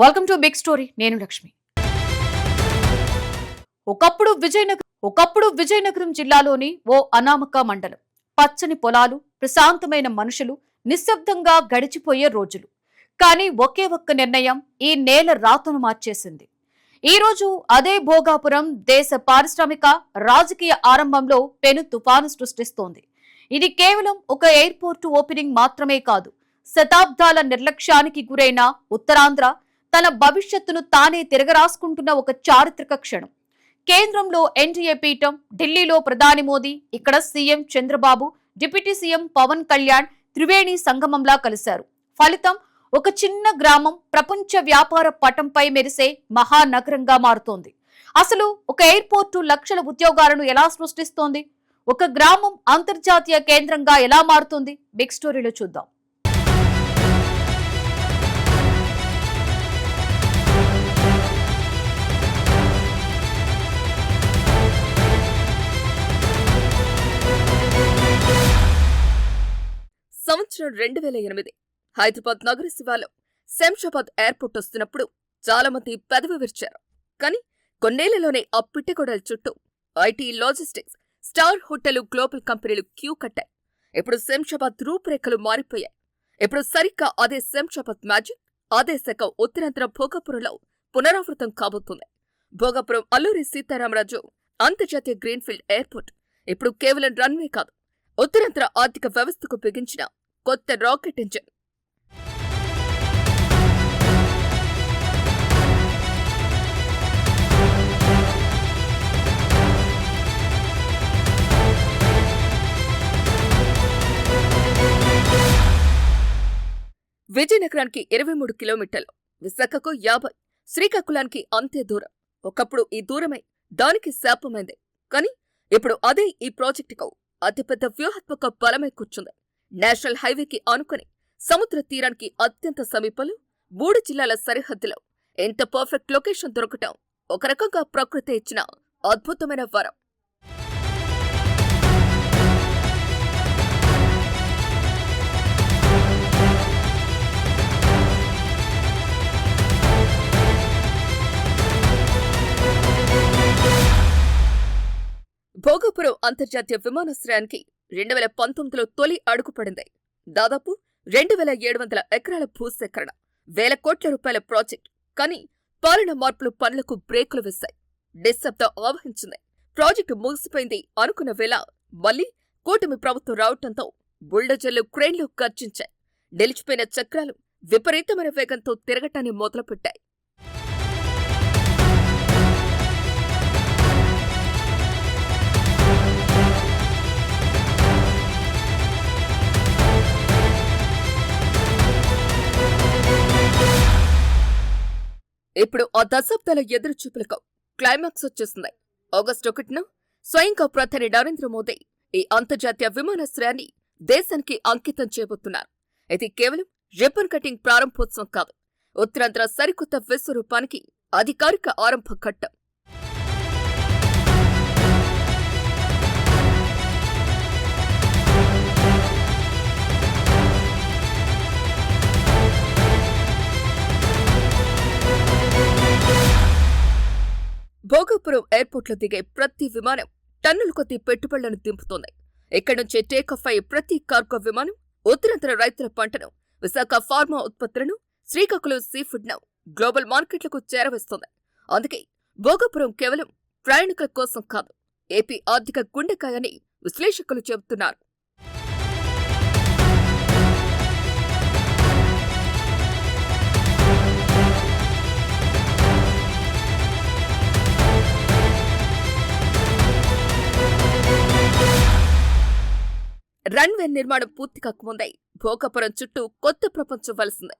Welcome to big story. నేను లక్ష్మి. ఒకప్పుడు విజయనగరం జిల్లాలోని ఓ అనామక మండలం. పచ్చని పొలాలు, ప్రశాంతమైన మనుషులు, నిశ్శబ్దంగా గడిచిపోయే రోజులు. కానీ ఒకే ఒక్క నిర్ణయం ఈ నేల రాతను మార్చేసింది. ఈ రోజు అదే భోగాపురం దేశ పారిశ్రామిక, రాజకీయ ఆరంభంలో పెను తుఫాను సృష్టిస్తోంది. ఇది కేవలం ఒక ఎయిర్పోర్టు ఓపెనింగ్ మాత్రమే కాదు. శతాబ్దాల నిర్లక్ష్యానికి గురైన ఉత్తరాంధ్ర తన భవిష్యత్తును తానే తిరగరాసుకుంటున్న ఒక చారిత్రక క్షణం. కేంద్రంలో ఎన్డీఏ పీఠం, ఢిల్లీలో ప్రధాని మోదీ, ఇక్కడ CM Chandrababu, deputy CM Pawan Kalyan త్రివేణి సంగమంలా కలిశారు. ఫలితం ఒక చిన్న గ్రామం ప్రపంచ వ్యాపార పటంపై మెరిసే మహానగరంగా మారుతోంది. అసలు ఒక ఎయిర్పోర్టు లక్షల ఉద్యోగాలను ఎలా సృష్టిస్తోంది? ఒక గ్రామం అంతర్జాతీయ కేంద్రంగా ఎలా మారుతుంది? బిగ్ స్టోరీలో చూద్దాం. సంవత్సరం 2008 హైదరాబాద్ నగర శివాలో శంషాబాద్ ఎయిర్పోర్ట్ వస్తున్నప్పుడు చాలా మంది పెదవి విరిచారు. కానీ కొన్నేళ్లలోనే ఆ పిట్టగొడల చుట్టూ IT, logistics, star hotel, global కంపెనీలు క్యూ కట్టాయి. ఇప్పుడు శంషాబాద్ రూపురేఖలు మారిపోయాయి. ఇప్పుడు సరిగ్గా అదే శంషాబాద్ మ్యాజిక్, అదే శాఖ ఉత్తరాంధ్ర భోగాపురంలో పునరావృతం కాబోతుంది. భోగాపురం అల్లూరి సీతారామరాజు అంతర్జాతీయ గ్రీన్ఫీల్డ్ ఎయిర్పోర్ట్ ఇప్పుడు కేవలం రన్వే కాదు, ఉత్తరాంధ్ర ఆర్థిక వ్యవస్థకు బిగించిన కొత్త రాకెట్ ఇంజిన్. విజయనగరానికి 23 కిలోమీటర్లు, విశాఖకు 50, శ్రీకాకుళానికి అంతే దూరం. ఒకప్పుడు ఈ దూరమే దానికి శాపమైంది. కానీ ఇప్పుడు అదే ఈ ప్రాజెక్టుకు అతిపెద్ద వ్యూహాత్మక బలమై కూర్చుంది. నేషనల్ హైవేకి ఆనుకుని సముద్ర తీరానికి అత్యంత సమీపంలో 3 జిల్లాల సరిహద్దులో ఎంత పర్ఫెక్ట్ లొకేషన్ దొరకటం ఒక రకంగా ప్రకృతి ఇచ్చిన అద్భుతమైన వరం. భోగాపురం అంతర్జాతీయ విమానాశ్రయానికి 2019లో తొలి అడుగుపడింది. దాదాపు 2700 ఎకరాల భూసేకరణ, వేల కోట్ల రూపాయల ప్రాజెక్ట్. కానీ పాలన మార్పులు పనులకు బ్రేకులు వేశాయి. నిశ్శబ్దం ఆవహించింది. ప్రాజెక్టు ముగిసిపోయింది అనుకున్న వేళ మళ్లీ కూటమి ప్రభుత్వం రావటంతో బుల్డోజర్లు, క్రేన్లు గర్జించాయి. నిలిచిపోయిన చక్రాలు విపరీతమైన వేగంతో తిరగటాన్ని మొదలుపెట్టాయి. ఇప్పుడు ఆ దశాబ్దాల ఎదురుచూపులకు క్లైమాక్స్ వచ్చేసింది. ఆగస్టు 1న స్వయంగా ప్రధాని నరేంద్ర మోదీ ఈ అంతర్జాతీయ విమానాశ్రయాన్ని దేశానికి అంకితం చేయబోతున్నారు. ఇది కేవలం రిబ్బన్ కటింగ్ ప్రారంభోత్సవం కాదు, ఉత్తరాంధ్ర సరికొత్త విశ్వరూపానికి అధికారిక ఆరంభ ఘట్టం. భోగాపురం ఎయిర్పోర్ట్లో దిగే ప్రతి విమానం టన్నుల కొద్దీ పెట్టుబడులను దింపుతోంది. ఇక్కడి నుంచి టేకాఫ్ అయ్యే ప్రతి కార్గో విమానం ఉత్తరాంధ్ర రైతుల పంటను, విశాఖ ఫార్మా ఉత్పత్తులను, శ్రీకాకుళం సీఫుడ్ను గ్లోబల్ మార్కెట్లకు చేరవేస్తోంది. అందుకే భోగాపురం కేవలం ప్రయాణికుల కోసం కాదు, ఏపీ ఆర్థిక గుండెకాయని విశ్లేషకులు చెబుతున్నారు. రన్వే నిర్మాణం పూర్తి కాకముందే భోగాపురం చుట్టూ కొత్త ప్రపంచం వలసింది.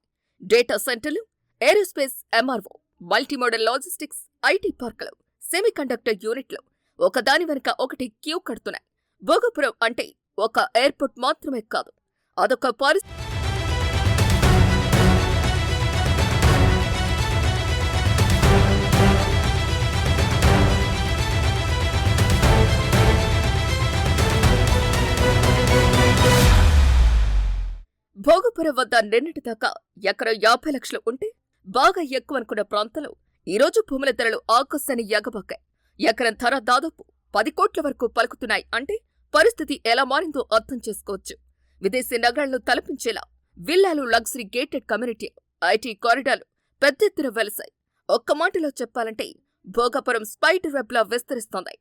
డేటా సెంటర్లు, aerospace, MRO, multimodal logistics, IT పార్కులు, సెమీకండక్టర్ యూనిట్లు ఒకదాని వెనుక ఒకటి క్యూ కడుతున్నాయి. భోగాపురం అంటే ఒక ఎయిర్పోర్ట్ మాత్రమే కాదు, అదొక భోగాపురం వద్ద నిన్నటిదాకా ఎకరం 50 లక్షలు ఉంటే బాగా ఎక్కువ అనుకున్న ప్రాంతంలో ఈరోజు భూముల ధరలు ఆకాశాన్ని ఎగబాకాయి. ఎకరం ధర దాదాపు 10 కోట్ల వరకు పలుకుతున్నాయి అంటే పరిస్థితి ఎలా మారిందో అర్థం చేసుకోవచ్చు. విదేశీ నగరాలను తలపించేలా విల్లాలు, లగ్జరీ గేటెడ్ కమ్యూనిటీ, ఐటీ కారిడార్లు పెద్ద ఎత్తున వెలసాయి. ఒక్క మాటలో చెప్పాలంటే భోగాపురం స్పైడర్ వెబ్ లా విస్తరిస్తోంది.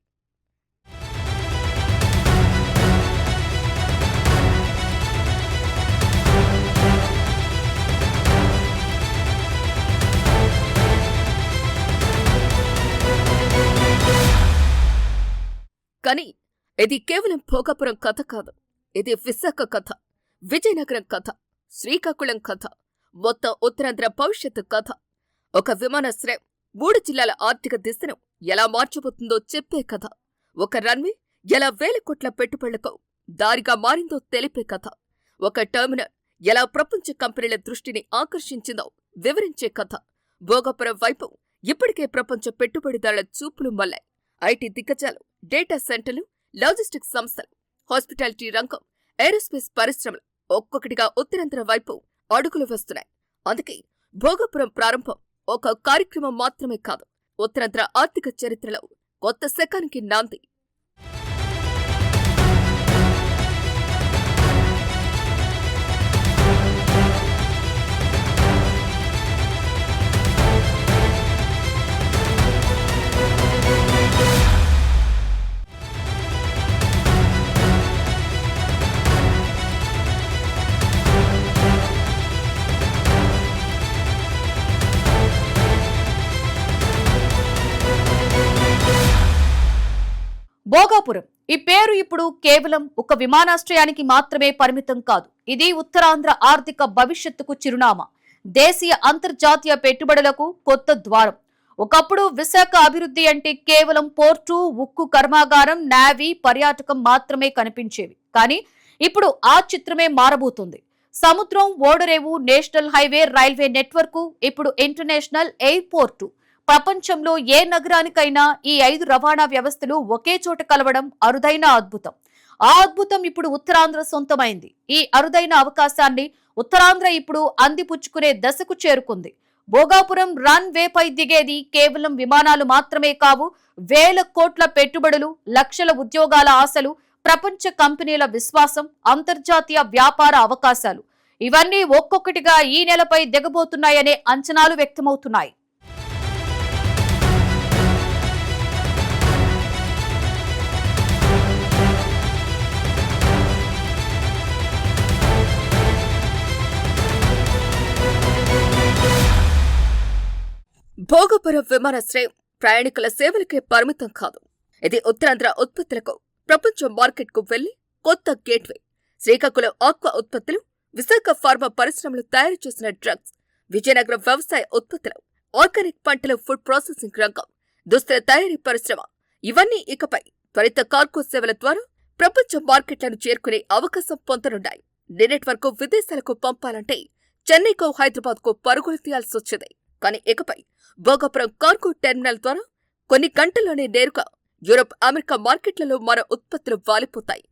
కానీ ఇది కేవలం భోగాపురం కథ కాదు. ఇది విశాఖ కథ, విజయనగరం కథ, శ్రీకాకుళం కథ, మొత్తం ఉత్తరాంధ్ర భవిష్యత్తు కథ. ఒక విమానాశ్రయం 3 జిల్లాల ఆర్థిక దిశను ఎలా మార్చబోతుందో చెప్పే కథ. ఒక రన్వే ఎలా 1000 కోట్ల పెట్టుబడులకు దారిగా మారిందో తెలిపే కథ. ఒక టెర్మినల్ ఎలా ప్రపంచ కంపెనీల దృష్టిని ఆకర్షించిందో వివరించే కథ. భోగాపురం వైపు ఇప్పటికే ప్రపంచ పెట్టుబడిదారుల చూపులు మళ్లాయి. ఐటీ దిగ్గజాలు, డేటా సెంటర్లు, లాజిస్టిక్స్ సంస్థలు, హాస్పిటాలిటీ రంగం, ఏరోస్పేస్ పరిశ్రమలు ఒక్కొక్కటిగా ఉత్తరాంధ్ర వైపు అడుగులు వేస్తున్నాయి. అందుకే భోగాపురం ప్రారంభం ఒక కార్యక్రమం మాత్రమే కాదు, ఉత్తరాంధ్ర ఆర్థిక చరిత్రలో కొత్త శకానికి నాంది. భోగాపురం ఈ పేరు ఇప్పుడు కేవలం ఒక విమానాశ్రయానికి మాత్రమే పరిమితం కాదు. ఇది ఉత్తరాంధ్ర ఆర్థిక భవిష్యత్తుకు చిరునామా, దేశీయ అంతర్జాతీయ పెట్టుబడులకు కొత్త ద్వారం. ఒకప్పుడు విశాఖ అభివృద్ధి అంటే కేవలం పోర్టు, ఉక్కు కర్మాగారం, నేవీ, పర్యాటకం మాత్రమే కనిపించేవి. కానీ ఇప్పుడు ఆ చిత్రమే మారబోతుంది. సముద్రం, ఓడరేవు, నేషనల్ హైవే, రైల్వే నెట్వర్క్, ఇప్పుడు ఇంటర్నేషనల్ ఎయిర్పోర్టు. ప్రపంచంలో ఏ నగరానికైనా ఈ 5 రవాణా వ్యవస్థలు ఒకే చోట కలవడం అరుదైన అద్భుతం. ఆ అద్భుతం ఇప్పుడు ఉత్తరాంధ్ర సొంతమైంది. ఈ అరుదైన అవకాశాన్ని ఉత్తరాంధ్ర ఇప్పుడు అందిపుచ్చుకునే దశకు చేరుకుంది. భోగాపురం రన్ వేపై దిగేది కేవలం విమానాలు మాత్రమే కావు. 1000 కోట్ల పెట్టుబడులు, లక్షల ఉద్యోగాల ఆశలు, ప్రపంచ కంపెనీల విశ్వాసం, అంతర్జాతీయ వ్యాపార అవకాశాలు ఇవన్నీ ఒక్కొక్కటిగా ఈ నెలపై దిగబోతున్నాయనే అంచనాలు వ్యక్తమవుతున్నాయి. భోగాపురం విమానాశ్రయం ప్రయాణికుల సేవలకే పరిమితం కాదు. ఇది ఉత్తరాంధ్ర ఉత్పత్తులకు ప్రపంచ మార్కెట్కు వెళ్లి కొత్త గేట్వే. శ్రీకాకుళం ఆక్వా ఉత్పత్తులు, విశాఖ ఫార్మా పరిశ్రమలు తయారు చేసిన డ్రగ్స్, విజయనగరం వ్యవసాయ ఉత్పత్తులు, ఆర్గానిక్ పంటల ఫుడ్ ప్రాసెసింగ్ రంగం, దుస్తుల తయారీ పరిశ్రమ ఇవన్నీ ఇకపై త్వరిత కార్గో సేవల ద్వారా ప్రపంచ మార్కెట్లను చేరుకునే అవకాశం పొందనున్నాయి. నిన్నటి వరకు విదేశాలకు పంపాలంటే చెన్నైకో, హైదరాబాద్కో పరుగులు తీయాల్సి వచ్చేది. కానీ ఇకపై భోగాపురం కార్గో టెర్మినల్ ద్వారా కొన్ని గంటల్లోనే నేరుగా యూరప్, అమెరికా మార్కెట్లలో మన ఉత్పత్తులు వాలిపోతాయి.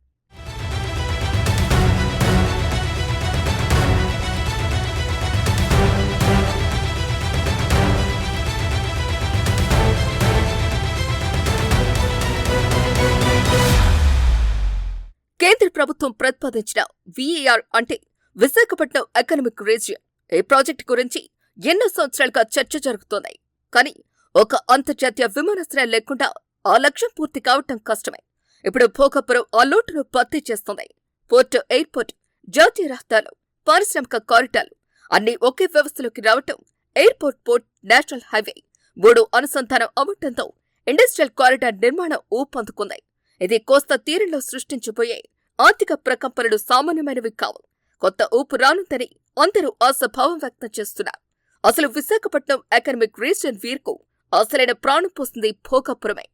కేంద్ర ప్రభుత్వం ప్రతిపాదించిన VAR అంటే విశాఖపట్నం ఎకనామిక్ రీజియన్. ఈ ప్రాజెక్టు గురించి ఎన్నో సంవత్సరాలుగా చర్చ జరుగుతోంది. కానీ ఒక అంతర్జాతీయ విమానాశ్రయం లేకుండా ఆ లక్ష్యం పూర్తి కావటం కష్టమే. ఇప్పుడు భోగాపురం ఆ లోటును భర్తీ చేస్తుంది. పోర్టు, ఎయిర్పోర్ట్, జాతీయ రహదారులు, పారిశ్రామిక కారిడార్లు అన్ని ఒకే వ్యవస్థలోకి రావటం, ఎయిర్పోర్ట్, పోర్ట్, నేషనల్ హైవే 3 అనుసంధానం అవ్వటంతో ఇండస్ట్రియల్ కారిడార్ నిర్మాణం ఊపందుకుంది. ఇది కోస్తా తీరంలో సృష్టించబోయే ఆర్థిక ప్రకంపనలు సామాన్యమైనవి కావు. కొత్త ఊపు రానుందని అందరూ ఆశాభావం వ్యక్తం చేస్తున్నారు. అసలు విశాఖపట్నం ఎకనామిక్ రీజియన్ వీర్కు అసలైన ప్రాణం పోస్తుంది భోగాపురమే.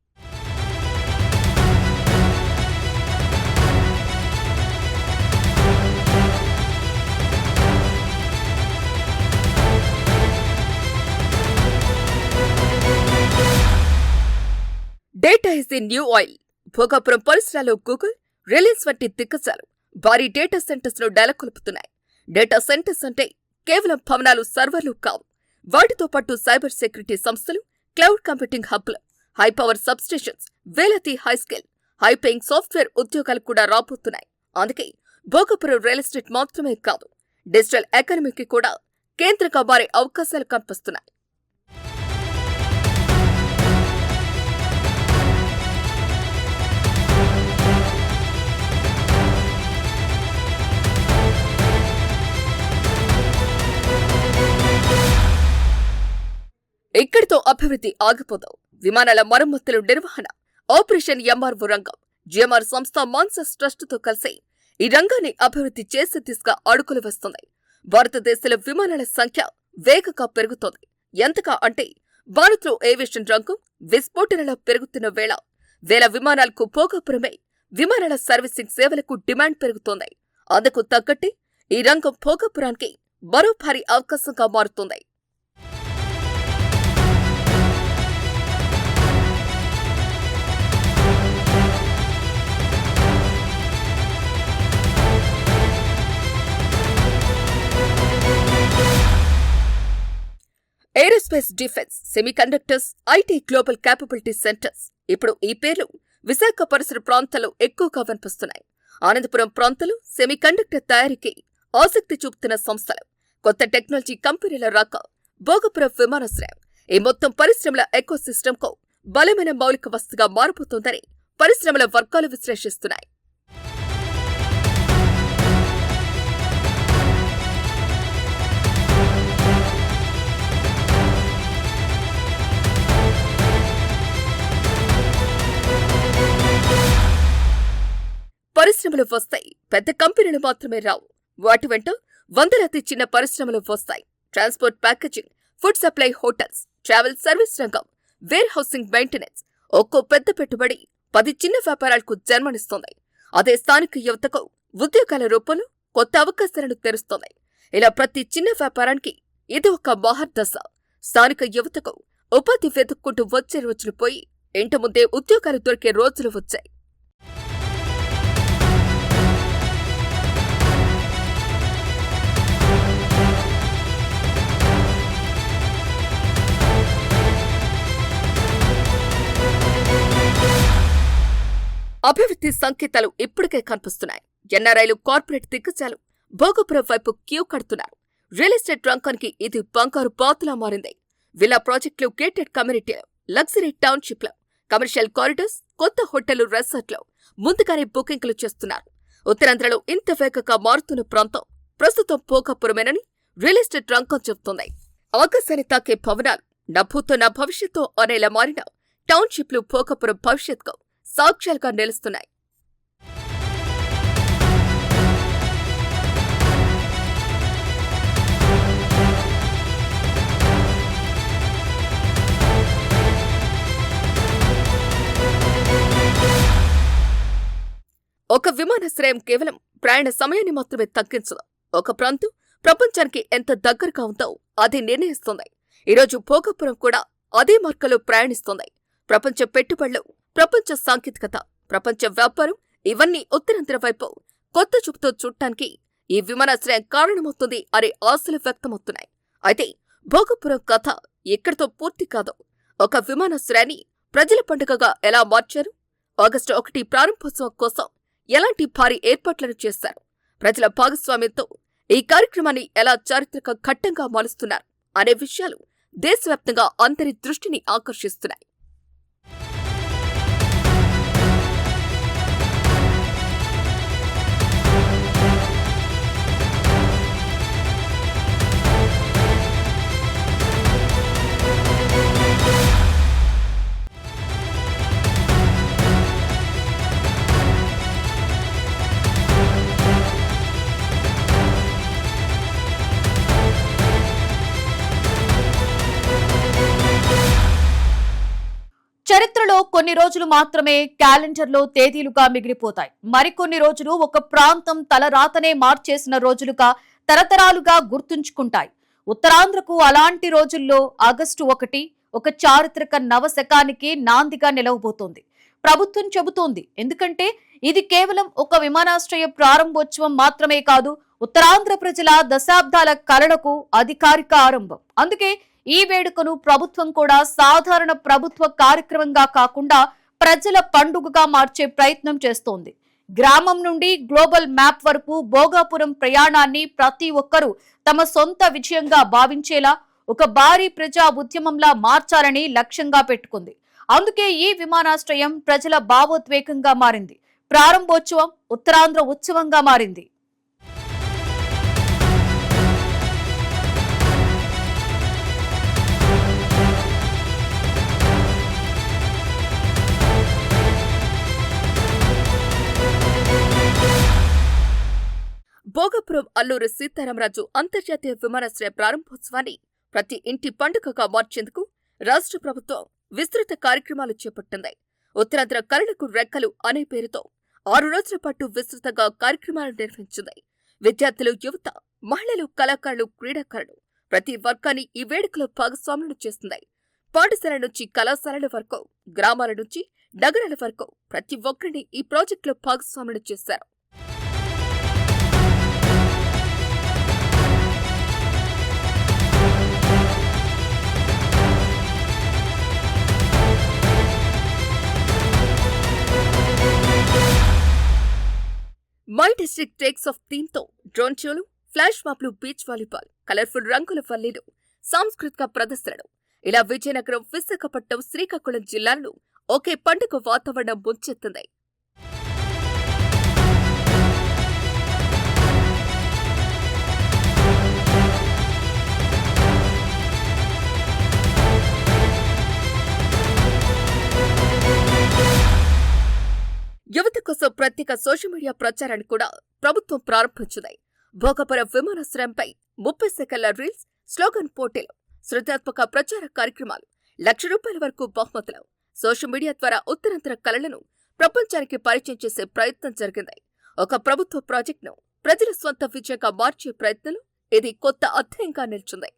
Data is the new oil. Bhogapuram పరిసరాల్లో గూగుల్, రిలయన్స్ వంటి దిగ్గజాలు భారీ డేటా సెంటర్స్ ను నెలకొల్పుతున్నాయి. డేటా సెంటర్స్ అంటే కేవలం భవనాలు, సర్వర్లు కావు. వాటితో పాటు సైబర్ సెక్యూరిటీ సంస్థలు, క్లౌడ్ కంప్యూటింగ్ హబ్లు, హై పవర్ సబ్స్టేషన్స్, వేలాది high skill, high paying software ఉద్యోగాలు కూడా రాబోతున్నాయి. అందుకే భోగపురం రియల్ ఎస్టేట్ మాత్రమే కాదు, డిజిటల్ ఎకానమీకి కూడా కేంద్రంగా మారే అవకాశాలు కనిపిస్తున్నాయి. ఇక్కడితో అభివృద్ధి ఆగిపోదు. విమానాల మరమ్మతుల నిర్వహణ, ఆపరేషన్ ఎంఆర్ఓ రంగం, జిఎంఆర్ సంస్థ మాన్సస్ ట్రస్టుతో కలిసి ఈ రంగాన్ని అభివృద్ధి చేసే దిశగా అడుగులు వేస్తుంది. భారతదేశంలో విమానాల సంఖ్య వేగంగా పెరుగుతోంది. ఎంతగా అంటే భారత్లో ఏవియేషన్ రంగం విస్ఫోటనలా పెరుగుతున్న వేళ వేల విమానాలకు భోగపురమే విమానాల సర్వీసింగ్ సేవలకు డిమాండ్ పెరుగుతోంది. అందుకు తగ్గట్టే ఈ రంగం భోగపురానికి మరో భారీ అవకాశంగా మారుతోంది. Aerospace defence, semiconductors, IT global capability centres ఇప్పుడు ఈ పేర్లు విశాఖ పరిసర ప్రాంతాల్లో ఎక్కువగా వినిపిస్తున్నాయి. అనంతపురం ప్రాంతంలో సెమీకండక్టర్ తయారీకి ఆసక్తి చూపుతున్న సంస్థలు, కొత్త టెక్నాలజీ కంపెనీల రాక భోగపురం విమానాశ్రయం ఈ మొత్తం పరిశ్రమల ఎకోసిస్టమ్కు బలమైన మౌలిక వస్తుగా మారిపోతోందని పరిశ్రమల వర్గాలు విశ్లేషిస్తున్నాయి. పరిశ్రమలు వస్తాయి, పెద్ద కంపెనీలు మాత్రమే రావు. వాటి వెంట వందలాది చిన్న పరిశ్రమలు వస్తాయి. Transport, packaging, food supply, hotels, travel service రంగం, వేర్ హౌసింగ్, మెయింటెనెన్స్, ఒక్కో పెద్ద పెట్టుబడి 10 చిన్న వ్యాపారాలకు జన్మనిస్తోంది. అదే స్థానిక యువతకు ఉద్యోగాల రూపంలో కొత్త అవకాశాలను తెరుస్తోంది. ఇలా ప్రతి చిన్న వ్యాపారానికి ఇది ఒక మహర్దశ. స్థానిక యువతకు ఉపాధి వెతుక్కుంటూ వచ్చే రోజులు పోయి ఇంటి ముందే ఉద్యోగాలు దొరికే రోజులు వచ్చాయి. అభివృద్ధి సంకేతాలు ఇప్పటికే కనిపిస్తున్నాయి. ఎన్ఆర్ఐలు, కార్పొరేట్ దిగ్గజాలు భోగపురం వైపు క్యూ కడుతున్నారు. రియల్ ఎస్టేట్ రంగానికి ఇది బంగారు బాతులా మారింది. విల్లా ప్రాజెక్టులు, గేటెడ్ కమ్యూనిటీలు, లగ్జరీ టౌన్షిప్లు, కమర్షియల్ కారిడార్స్, కొత్త హోటళ్లు, రిసార్ట్లు ముందుగానే బుకింగ్లు చేస్తున్నారు. ఉత్తరాంధ్రలో ఇంత వేగంగా మారుతున్న ప్రాంతం ప్రస్తుతం భోగపురమేనని రియల్ ఎస్టేట్ రంగం చెబుతోంది. ఆకాశాన్ని తాకే భవనాలు, నభూతో నా భవిష్యత్తు అనేలా మారిన టౌన్షిప్లు భోగపురం భవిష్యత్కు సాక్ష్యాలుగా నిలుస్తున్నాయి. ఒక విమానాశ్రయం కేవలం ప్రయాణ సమయాన్ని మాత్రమే తగ్గించదు. ఒక ప్రాంతం ప్రపంచానికి ఎంత దగ్గరగా ఉందో అది నిర్ణయిస్తుంది. ఈరోజు భోగపురం కూడా అదే మార్గంలో ప్రయాణిస్తోంది. ప్రపంచ పెట్టుబడులు, ప్రపంచ సాంకేతికత, ప్రపంచ వ్యాపారం ఇవన్నీ ఉత్తరాంధ్ర వైపు కొత్త చూపుతో చూడటానికి ఈ విమానాశ్రయం కారణమవుతుంది అనే ఆశలు వ్యక్తమవుతున్నాయి. అయితే భోగపురం కథ ఇక్కడితో పూర్తి కాదు. ఒక విమానాశ్రయాన్ని ప్రజల పండుగగా ఎలా మార్చారు, ఆగస్టు 1 ప్రారంభోత్సవం కోసం ఎలాంటి భారీ ఏర్పాట్లను చేశారు, ప్రజల భాగస్వామ్యంతో ఈ కార్యక్రమాన్ని ఎలా చారిత్రక ఘట్టంగా మారుస్తున్నారు అనే విషయాలు దేశవ్యాప్తంగా అందరి దృష్టిని ఆకర్షిస్తున్నాయి. చరిత్రలో కొన్ని రోజులు మాత్రమే క్యాలెండర్లో తేదీలుగా మిగిలిపోతాయి. మరికొన్ని రోజులు ఒక ప్రాంతం తలరాతనే మార్చేసిన రోజులుగా తరతరాలుగా గుర్తుంచుకుంటాయి. ఉత్తరాంధ్రకు అలాంటి రోజుల్లో ఆగస్టు 1 ఒక చారిత్రక నవశకానికి నాందిగా నిలవబోతోంది. ప్రభుత్వం చెబుతోంది. ఎందుకంటే ఇది కేవలం ఒక విమానాశ్రయ ప్రారంభోత్సవం మాత్రమే కాదు, ఉత్తరాంధ్ర ప్రజల దశాబ్దాల కలలకు అధికారిక ఆరంభం. అందుకే ఈ వేడుకను ప్రభుత్వం కూడా సాధారణ ప్రభుత్వ కార్యక్రమంగా కాకుండా ప్రజల పండుగగా మార్చే ప్రయత్నం చేస్తోంది. గ్రామం నుండి గ్లోబల్ మ్యాప్ వరకు భోగాపురం ప్రయాణాన్ని ప్రతి ఒక్కరూ తమ సొంత విజయంగా భావించేలా ఒక భారీ ప్రజా ఉద్యమంలా మార్చాలని లక్ష్యంగా పెట్టుకుంది. అందుకే ఈ విమానాశ్రయం ప్రజల భావోద్వేగంగా మారింది. ప్రారంభోత్సవం ఉత్తరాంధ్ర ఉత్సవంగా మారింది. భోగాపురం అల్లూరి సీతారామరాజు అంతర్జాతీయ విమానాశ్రయ ప్రారంభోత్సవాన్ని ప్రతి ఇంటి పండుగగా మార్చేందుకు రాష్ట్ర ప్రభుత్వం విస్తృత కార్యక్రమాలు చేపట్టింది. ఉత్తరాంధ్ర కళలకు రెక్కలు అనే పేరుతో 6 రోజుల పాటు విస్తృతంగా కార్యక్రమాలు నిర్వహించింది. విద్యార్థులు, యువత, మహిళలు, కళాకారులు, క్రీడాకారులు ప్రతి వర్గాన్ని ఈ వేడుకలో భాగస్వాములను చేస్తుంది. పాఠశాల నుంచి కళాశాలల వరకు, గ్రామాల నుంచి నగరాల వరకు ప్రతి ఒక్కరిని ఈ ప్రాజెక్టులో భాగస్వాములను చేశారు. My district takes of theme తో డ్రోన్ షోలు, ఫ్లాష్ మాప్లు, బీచ్ వాలీబాల్, కలర్ఫుల్ రంగుల వల్లీలు, సాంస్కృతిక ప్రదర్శనలు ఇలా విజయనగరం, విశాఖపట్నం, శ్రీకాకుళం జిల్లాలను ఒకే పండుగ వాతావరణం ముంచెత్తింది. యువత కోసం ప్రత్యేక సోషల్ మీడియా ప్రచారాన్ని కూడా ప్రభుత్వం ప్రారంభించింది. భోగాపురం విమానాశ్రయంపై 30 సెకన్ల రీల్స్, స్లోగన్ పోటీలు, సృజనాత్మక ప్రచార కార్యక్రమాలు, ₹1,00,000 వరకు బహుమతులు, సోషల్ మీడియా ద్వారా ఉత్తరాంధ్ర కళలను ప్రపంచానికి పరిచయం చేసే ప్రయత్నం జరిగింది. ఒక ప్రభుత్వ ప్రాజెక్టును ప్రజల స్వంత విజయంగా మార్చే ప్రయత్నంలో ఇది కొత్త అధ్యాయంగా నిలిచింది.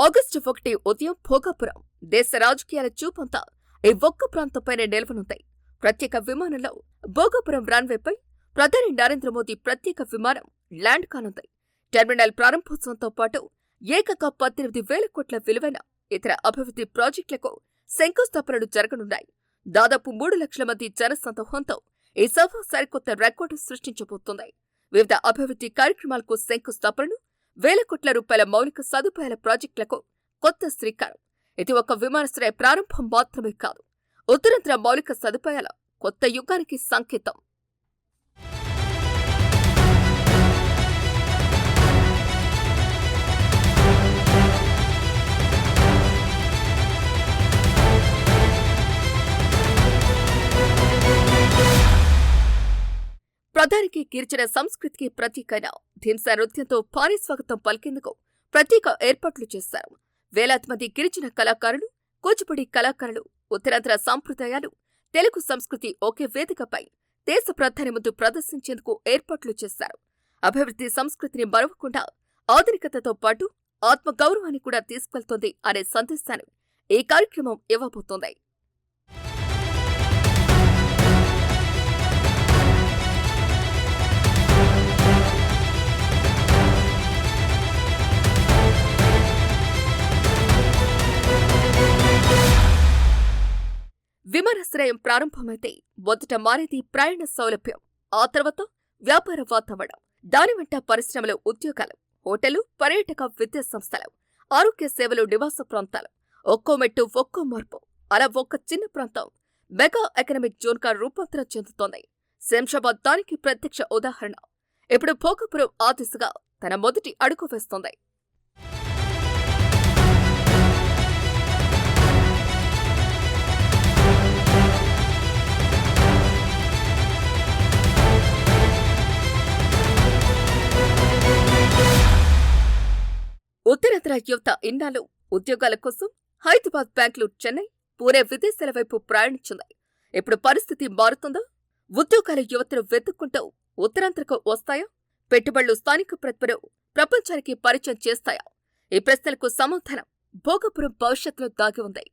ఆగస్టు 1 ఉదయం భోగాపురం దేశ రాజకీయాల చూపంతా ఈ ఒక్క ప్రాంతంపైనే నిలవనుంది. ప్రత్యేక విమానంలో భోగాపురం రన్వేపై ప్రధాని నరేంద్ర మోదీ ప్రత్యేక విమానం ల్యాండ్ కానుంది. టెర్మినల్ ప్రారంభోత్సవంతో పాటు ఏకంగా 18,000 కోట్ల విలువైన ఇతర అభివృద్ధి ప్రాజెక్టులకు శంకుస్థాపనలు జరగనున్నాయి. దాదాపు 3 లక్షల మంది జనసందోహంతో ఈ సభ సరికొత్త రికార్డు సృష్టించబోతోంది. వివిధ అభివృద్ధి కార్యక్రమాలకు శంకుస్థాపనలు, ₹1,000 కోట్ల మౌలిక సదుపాయాల ప్రాజెక్టులకు కొత్త శ్రీకారం. ఇది ఒక విమానాశ్రయ ప్రారంభం మాత్రమే కాదు, ఉత్తరాంధ్ర మౌలిక సదుపాయాల కొత్త యుగానికి సంకేతం. ప్రధానికి గిరిజన సంస్కృతికి ప్రతీకైన ధింసా నృత్యంతో భారీ స్వాగతం పలికేందుకు ప్రత్యేక ఏర్పాట్లు చేశారు. వేలాది మంది గిరిజన కళాకారులు, కూచిపూడి కళాకారులు, ఉత్తరాంధ్ర సాంప్రదాయాలు, తెలుగు సంస్కృతి ఒకే వేదికపై దేశ ప్రధాని ముందు ప్రదర్శించేందుకు ఏర్పాట్లు చేశారు. అభివృద్ధి సంస్కృతిని మరవకుండా ఆధునికతతో పాటు ఆత్మగౌరవాన్ని కూడా తీసుకెళ్తోంది అనే సందేశాన్ని ఈ కార్యక్రమం ఇవ్వబోతోంది. విమానాశ్రయం ప్రారంభమైతే మొదట మారేది ప్రయాణ సౌలభ్యం, ఆ తర్వాత వ్యాపార వాతావరణం, దాని వెంట పరిశ్రమలు, ఉద్యోగాలు, హోటళ్లు, పర్యాటక, విద్యా సంస్థలు, ఆరోగ్య సేవలు, నివాస ప్రాంతాలు, ఒక్కో మెట్టు ఒక్కో మార్పు, అలా ఒక్క చిన్న ప్రాంతం మెగా ఎకనామిక్ జోన్గా రూపాంతరం చెందుతోంది. శంషాబాద్ దానికి ప్రత్యక్ష ఉదాహరణ. ఇప్పుడు భోగాపురం ఆ దిశగా తన మొదటి అడుగు వేస్తోంది. ఉత్తరాంధ్ర యువత ఇన్నాళ్ళు ఉద్యోగాల కోసం హైదరాబాద్, బెంగళూరు, చెన్నై, పూణే, విదేశాల వైపు ప్రయాణించింది. ఇప్పుడు పరిస్థితి మారుతుందా? ఉద్యోగాల యువతను వెతుక్కుంటూ ఉత్తరాంధ్రకు వస్తాయా? పెట్టుబడులు స్థానిక ప్రతిభను ప్రపంచానికి పరిచయం చేస్తాయా? ఈ ప్రశ్నలకు సమాధానం భోగపురం భవిష్యత్తులో దాగి ఉంది.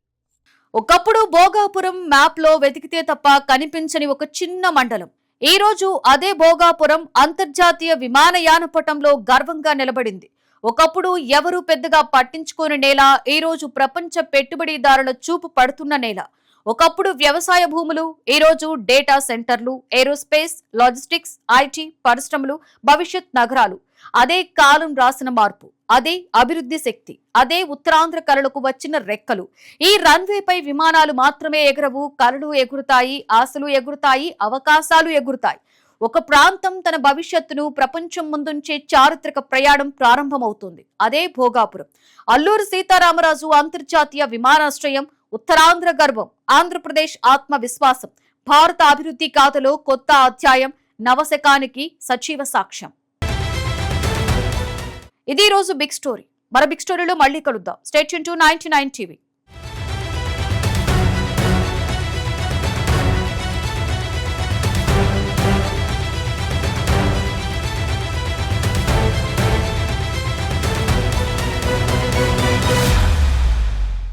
ఒకప్పుడు భోగాపురం మ్యాప్ లో వెతికితే తప్ప కనిపించని ఒక చిన్న మండలం. ఈ రోజు అదే భోగాపురం అంతర్జాతీయ విమానయాన పటంలో గర్వంగా నిలబడింది. ఒకప్పుడు ఎవరూ పెద్దగా పట్టించుకోని నేల ఈ రోజు ప్రపంచ పెట్టుబడిదారుల చూపు పడుతున్న నేల. ఒకప్పుడు వ్యవసాయ భూములు, ఈ రోజు డేటా సెంటర్లు, ఏరోస్పేస్, లాజిస్టిక్స్, ఐటీ పరిశ్రమలు, భవిష్యత్ నగరాలు. అదే కాలం రాసిన మార్పు, అదే అభివృద్ధి శక్తి, అదే ఉత్తరాంధ్ర కళలకు వచ్చిన రెక్కలు. ఈ రన్వేపై విమానాలు మాత్రమే ఎగరవు, కళలు ఎగురుతాయి, ఆశలు ఎగురుతాయి, అవకాశాలు ఎగురుతాయి. ఒక ప్రాంతం తన భవిష్యత్తును ప్రపంచం ముందుంచే చారిత్రక ప్రయాణం ప్రారంభమవుతుంది. అదే భోగాపురం. అల్లూరి సీతారామరాజు అంతర్జాతీయ విమానాశ్రయం ఉత్తరాంధ్ర గర్వం, ఆంధ్రప్రదేశ్ ఆత్మవిశ్వాసం, భారత అభివృద్ధి గాథలో కొత్త అధ్యాయం, నవశకానికి సజీవ సాక్ష్యం. ఇది రోజు బిగ్ స్టోరీ. మరో బిగ్ స్టోరీలో మళ్ళీ కలుద్దాం. Stay tune to 99 TV.